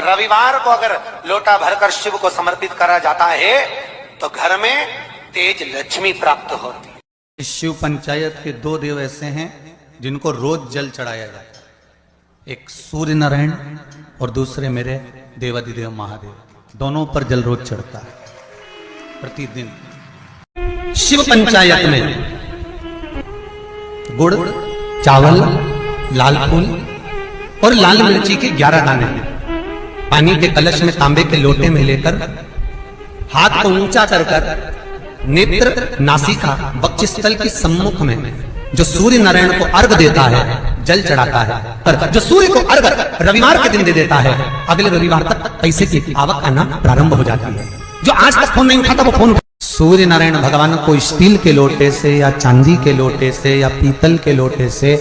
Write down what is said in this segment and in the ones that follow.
रविवार को अगर लोटा भरकर शिव को समर्पित करा जाता है तो घर में तेज लक्ष्मी प्राप्त होती है। शिव पंचायत के दो देव ऐसे हैं जिनको रोज जल चढ़ाया जाता है, एक सूर्य नारायण और दूसरे मेरे देवाधिदेव महादेव। दोनों पर जल रोज चढ़ता है प्रतिदिन। शिव पंचायत में गुड़, चावल, लाल फूल और लाल मिर्ची के 11 दाने पानी के कलश में तांबे के लोटे में लेकर हाथ को ऊंचा कर नेत्र, नासिका, वक्षस्थल के सम्मुख में जो सूर्य नारायण को अर्घ देता है, जल चढ़ाता है, पर जो सूर्य को अर्घ रविवार के दिन दे देता है, अगले रविवार तक पैसे की आवक आना प्रारंभ हो जाती है। जो आज तक फोन नहीं उठाता वो फोन उठा। सूर्य नारायण भगवान को स्टील के लोटे से या चांदी के लोटे से या पीतल के लोटे से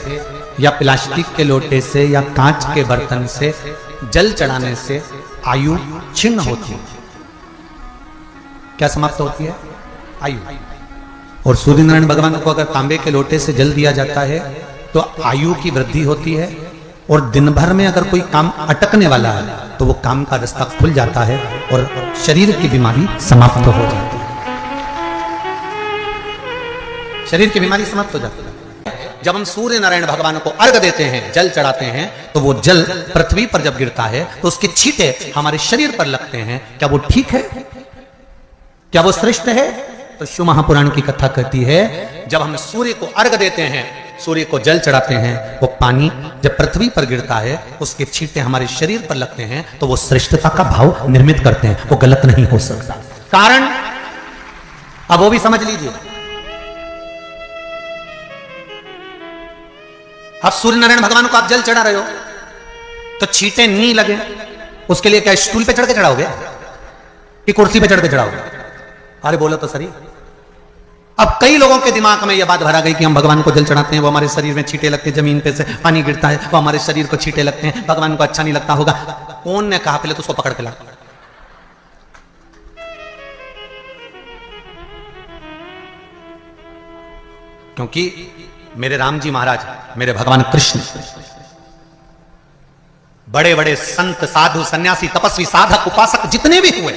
या प्लास्टिक के लोटे से या कांच के बर्तन से जल चढ़ाने से आयु छिन्न होती है। क्या समाप्त होती है? आयु। और सूर्य नारायण भगवान को अगर तांबे के लोटे से जल दिया जाता है तो आयु की वृद्धि होती है, और दिन भर में अगर कोई काम अटकने वाला है तो वो काम का रास्ता खुल जाता है और शरीर की बीमारी समाप्त हो जाती है। शरीर की बीमारी समाप्त हो जाती है। जब हम सूर्य नारायण भगवान को अर्घ देते हैं, जल चढ़ाते हैं, तो वो जल पृथ्वी पर जब गिरता है तो उसके छींटे हमारे शरीर पर लगते हैं। क्या वो ठीक है? क्या वो श्रेष्ठ है? तो शिव महापुराण की कथा कहती है जब हम सूर्य को अर्घ देते हैं, सूर्य को जल चढ़ाते हैं, वो पानी जब पृथ्वी पर गिरता है उसके छींटे हमारे शरीर पर लगते हैं तो वो श्रेष्ठता का भाव निर्मित करते हैं। वो गलत नहीं हो सकता। कारण अब वो भी समझ लीजिए। अब सूर्य नारायण भगवान को आप जल चढ़ा रहे हो तो छींटे नहीं लगे, उसके लिए क्या स्टूल पे चढ़ के चढ़ाओगे कि कुर्सी पे चढ़ के चढ़ाओगे? अरे बोलो तो सही। अब कई लोगों के दिमाग में यह बात भरा गई कि हम भगवान को जल चढ़ाते हैं, वो हमारे शरीर में छींटे लगते हैं, जमीन पे से पानी गिरता है, वो हमारे शरीर को छींटे लगते हैं, भगवान को अच्छा नहीं लगता होगा। कौन ने कहा? पहले तो उसको पकड़ के ला। क्योंकि मेरे राम जी महाराज, मेरे भगवान कृष्ण, बड़े बड़े संत, साधु, सन्यासी, तपस्वी, साधक, उपासक जितने भी हुए,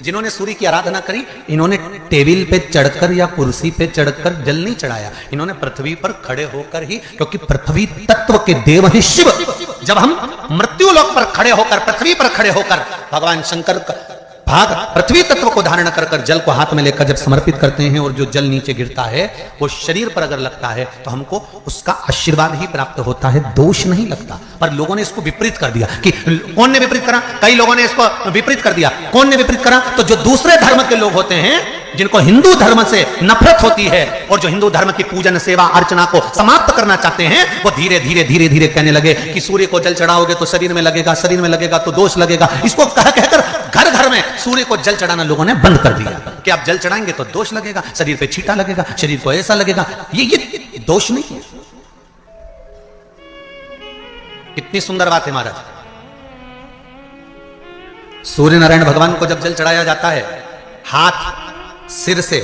जिन्होंने सूर्य की आराधना करी, इन्होंने टेबल पे चढ़कर या कुर्सी पे चढ़कर जल नहीं चढ़ाया। इन्होंने पृथ्वी पर खड़े होकर ही, क्योंकि पृथ्वी तत्व के देव ही शिव। जब हम मृत्यु लोक पर खड़े होकर, पृथ्वी पर खड़े होकर भगवान शंकर भाग पृथ्वी तत्व को धारण कर कर जल को हाथ में लेकर जब समर्पित करते हैं और जो जल नीचे गिरता है वो शरीर पर अगर लगता है तो हमको उसका आशीर्वाद ही प्राप्त होता है, दोष नहीं लगता। पर लोगों ने इसको विपरीत कर दिया। कि कौन ने विपरीत करा? कई लोगों ने इसको विपरीत कर दिया। कौन ने विपरीत करा? तो जो दूसरे धर्म के लोग होते हैं, जिनको हिंदू धर्म से नफरत होती है और जो हिंदू धर्म की पूजन, सेवा, अर्चना को समाप्त करना चाहते हैं, वो धीरे धीरे धीरे धीरे कहने लगे कि सूर्य को जल चढ़ाओगे तो शरीर में लगेगा, शरीर में लगेगा तो दोष लगेगा। इसको कह कहकर घर घर में सूर्य को जल चढ़ाना लोगों ने बंद कर दिया कि आप जल चढ़ाएंगे तो दोष लगेगा, शरीर पे छींटा लगेगा, शरीर को ऐसा लगेगा। ये दोष नहीं है। कितनी सुंदर बात है महाराज। सूर्य नारायण भगवान को जब जल चढ़ाया जाता है, हाथ सिर से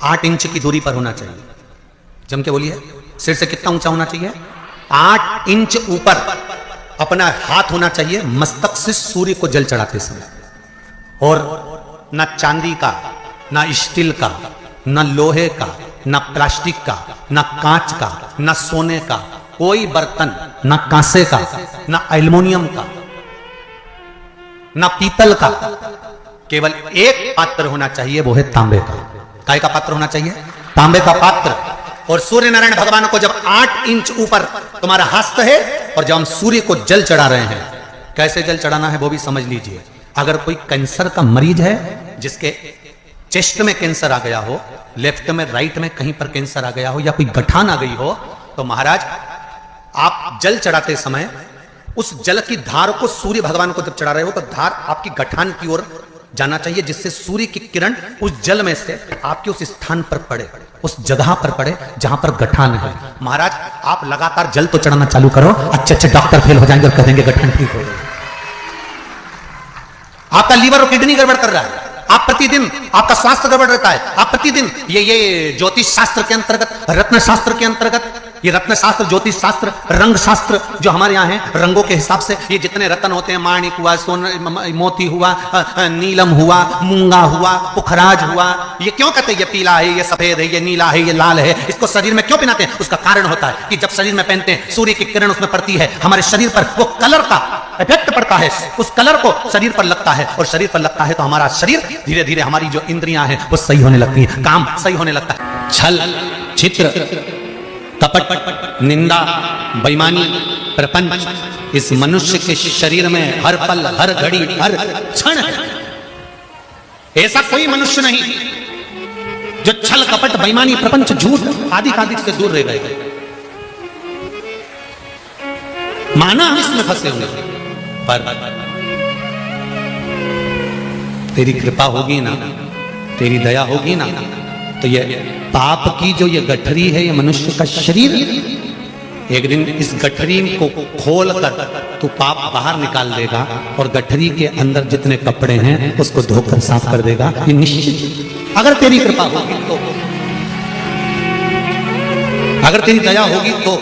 8 इंच की दूरी पर होना चाहिए। जम के बोलिए, सिर से कितना ऊंचा होना चाहिए? 8 इंच ऊपर अपना हाथ होना चाहिए मस्तक से सूर्य को जल चढ़ाते समय। और ना चांदी का, ना स्टील का, ना लोहे का, ना प्लास्टिक का, ना कांच का, ना सोने का कोई बर्तन, ना कांसे का, ना एल्युमिनियम का, ना पीतल का, केवल एक पात्र होना चाहिए, वो है तांबे का। काय का पात्र होना चाहिए? तांबे का पात्र। और सूर्य नारायण भगवान को जब 8 इंच ऊपर तुम्हारा हस्त है और जब हम सूर्य को जल चढ़ा रहे हैं, कैसे जल चढ़ाना है वो भी समझ लीजिए। अगर कोई कैंसर का मरीज है, जिसके चेस्ट में कैंसर आ गया हो, लेफ्ट में, राइट में कहीं पर कैंसर आ गया हो, या कोई गठान आ गई हो, तो महाराज आप जल चढ़ाते समय उस जल की धार को सूर्य भगवान को जब चढ़ा रहे हो तो धार आपकी गठान की ओर जाना चाहिए, जिससे सूर्य की किरण उस जल में से आपके उस स्थान पर पड़े, उस जगह पर पड़े जहां पर गठान है। महाराज आप लगातार जल तो चढ़ाना चालू करो, अच्छे अच्छे डॉक्टर फेल हो जाएंगे और कहेंगे गठान ठीक हो गई। आपका लीवर और किडनी गड़बड़ कर रहा है, आप प्रतिदिन, आपका स्वास्थ्य गड़बड़ रहता है, आप प्रतिदिन ये ज्योतिष शास्त्र के अंतर्गत, रत्न शास्त्र के अंतर्गत ये रत्न शास्त्र, ज्योतिष शास्त्र, रंग शास्त्र जो हमारे यहाँ है, रंगों के हिसाब से ये जितने रत्न होते हैं, माणिक हुआ, मोती हुआ, नीलम हुआ, मूंगा हुआ, पुखराज हुआ, ये क्यों कहते हैं ये पीला है, ये सफेद है, ये नीला है, ये लाल है, इसको शरीर में क्यों पहनाते हैं? उसका कारण होता है कि जब शरीर में पहनते हैं सूर्य की किरण उसमें पड़ती है, हमारे शरीर पर वो कलर का इफेक्ट पड़ता है, उस कलर को शरीर पर लगता है, और शरीर पर लगता है तो हमारा शरीर धीरे धीरे, हमारी जो इंद्रियां हैं वो सही होने लगती हैं, काम सही होने लगता है। छल, छित्र, कपट, निंदा, बेईमानी, प्रपंच इस मनुष्य के शरीर में हर पल, हर घड़ी, हर क्षण है। ऐसा कोई मनुष्य नहीं जो छल, कपट, बेईमानी, प्रपंच, झूठ आदि आदि से दूर रह गए। माना हम इसमें फंसे होंगे, पर तेरी कृपा होगी ना, तेरी दया होगी ना, तो ये पाप की जो ये गठरी है, ये मनुष्य का शरीर, एक दिन इस गठरी को खोल कर तू पाप बाहर निकाल देगा, और गठरी के अंदर जितने कपड़े हैं उसको धोकर साफ कर देगा, ये निश्चित। अगर तेरी कृपा होगी तो, अगर तेरी दया होगी तो।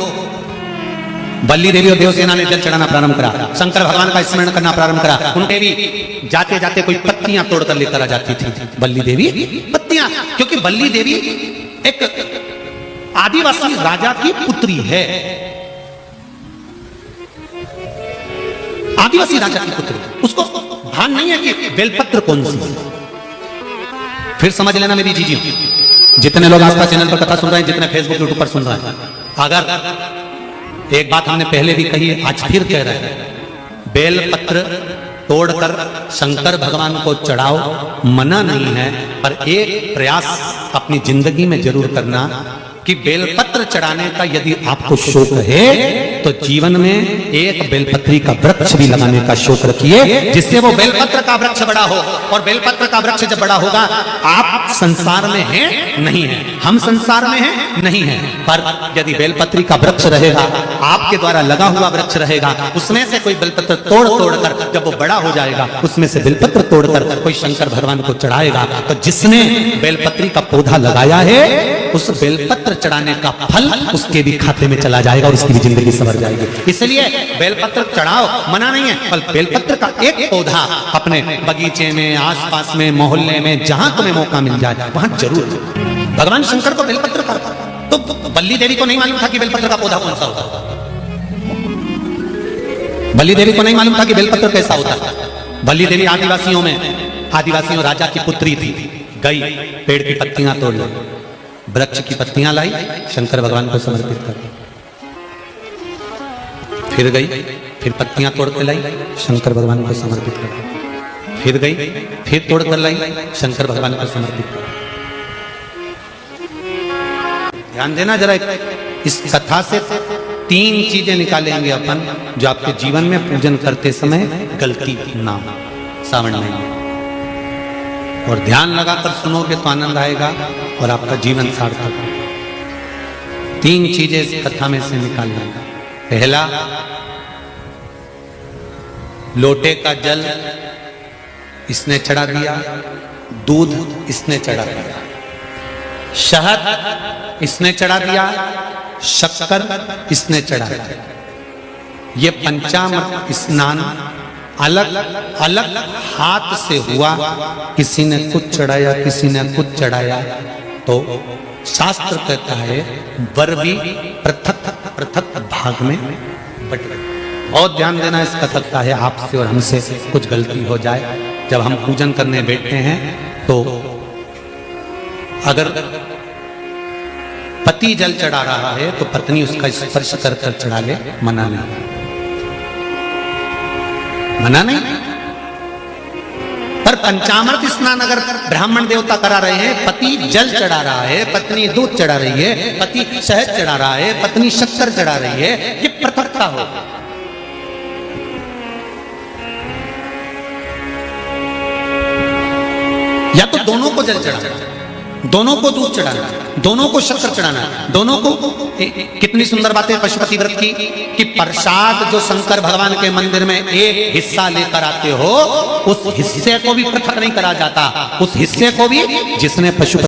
बल्ली देवी और देवसेना ने जल चढ़ाना प्रारंभ करा, शंकर भगवान का स्मरण करना प्रारंभ करा। उनके भी जाते जाते कोई पत्तियां तोड़कर लेकर आ जाती थी बल्ली देवी, पत्तियां, क्योंकि बल्ली देवी एक आदिवासी राजा की पुत्री है, आदिवासी राजा की पुत्री, उसको भान नहीं है कि बेलपत्र कौन सी। फिर समझ लेना मेरी जीजी, जितने लोग आस्था चैनल पर कथा सुन रहे हैं, जितने फेसबुक यूट्यूब पर सुन रहे हैं, अगर एक बात हमने पहले भी कही है, आज फिर कह रहे हैं, बेलपत्र तोड़कर शंकर भगवान को चढ़ाओ, मना नहीं है, पर एक प्रयास अपनी जिंदगी में जरूर करना कि बेलपत्र चढ़ाने का यदि आपको शौक है तो जीवन में एक बेलपत्री का वृक्ष भी लगाने का शौक रखिए, जिससे वो बेलपत्र का वृक्ष बड़ा हो। और बेलपत्र का वृक्ष जब बड़ा होगा, आप संसार में हैं नहीं है, हम संसार में हैं नहीं है, पर यदि बेलपत्री का वृक्ष रहेगा, आपके द्वारा लगा हुआ वृक्ष रहेगा, उसमें से कोई बेलपत्र तोड़ कर जब वो बड़ा हो जाएगा, उसमें से बेलपत्र तोड़कर कोई शंकर भगवान को चढ़ाएगा, तो जिसने बेलपत्री का पौधा लगाया है, उस बेलपत्र चढ़ाने का फल उसके भी खाते में चला जाएगा और उसकी भी जिंदगी संवर जाएगी। इसलिए बेलपत्र चढ़ाओ, मना नहीं है, पर बेलपत्र का एक पौधा अपने बगीचे में, आसपास में, मोहल्ले में, जहां तुम्हें मौका मिल जाए वहां जरूर। भगवान शंकर को बेलपत्र का, तो बल्ली देवी को नहीं मालूम था कि बेलपत्र का पौधा कौन सा होता, बल्ली देवी को नहीं मालूम था कि बेलपत्र कैसा होता। बल्ली देवी आदिवासियों राजा की पुत्री थी, गई पेड़ की पत्तियां तोड़ लाई, वृक्ष की पत्तियां लाई, शंकर भगवान को समर्पित कर दी, फिर गई, फिर पत्तियां तोड़ के लाई, शंकर भगवान को समर्पित कर दी, फिर गई, फिर तोड़ कर लाई, शंकर भगवान को समर्पित कर दी। ध्यान देना जरा, इस कथा से 3 चीजें निकालेंगे अपन, जो आपके जीवन में पूजन करते समय गलती ना हो सावन में, और ध्यान लगाकर सुनोगे तो आनंद आएगा और आपका जीवन सार्थक होगा। 3 चीजें इस कथा में से निकालना। पहला, लोटे का जल इसने चढ़ा दिया, दूध इसने चढ़ा दिया, शहद इसने चढ़ा दिया, शक्कर इसने चढ़ा दिया। ये पंचामृत स्नान अलग अलग हाथ से हुआ, किसी ने कुछ चढ़ाया, किसी ने कुछ चढ़ाया, तो शास्त्र कहता है वर भी पृथक पृथक भाग में बट गए। बहुत ध्यान देना, इस कथा है आपसे और हमसे कुछ गलती हो जाए, जब हम पूजन करने बैठते हैं तो अगर पति जल चढ़ा रहा है तो पत्नी उसका स्पर्श कर कर चढ़ा ले, मना नहीं, मना नहीं। पर पंचामृत स्नान अगर ब्राह्मण देवता करा रहे हैं, पति जल चढ़ा रहा है, पत्नी दूध चढ़ा रही है, पति शहद चढ़ा रहा है, पत्नी शक्कर चढ़ा रही है, ये पृथकता हो। या तो दोनों को जल चढ़ाना, दोनों को दूध चढ़ाना, दोनों को शक्कर चढ़ाना, दोनों को। कितनी सुंदर बात है पशुपति व्रत की, कि प्रसाद जो शंकर भगवान के मंदिर में एक हिस्सा लेकर आते हो, उस हिस्से को भी पृथक नहीं करा जाता, उस हिस्से को भी जिसने पशुपति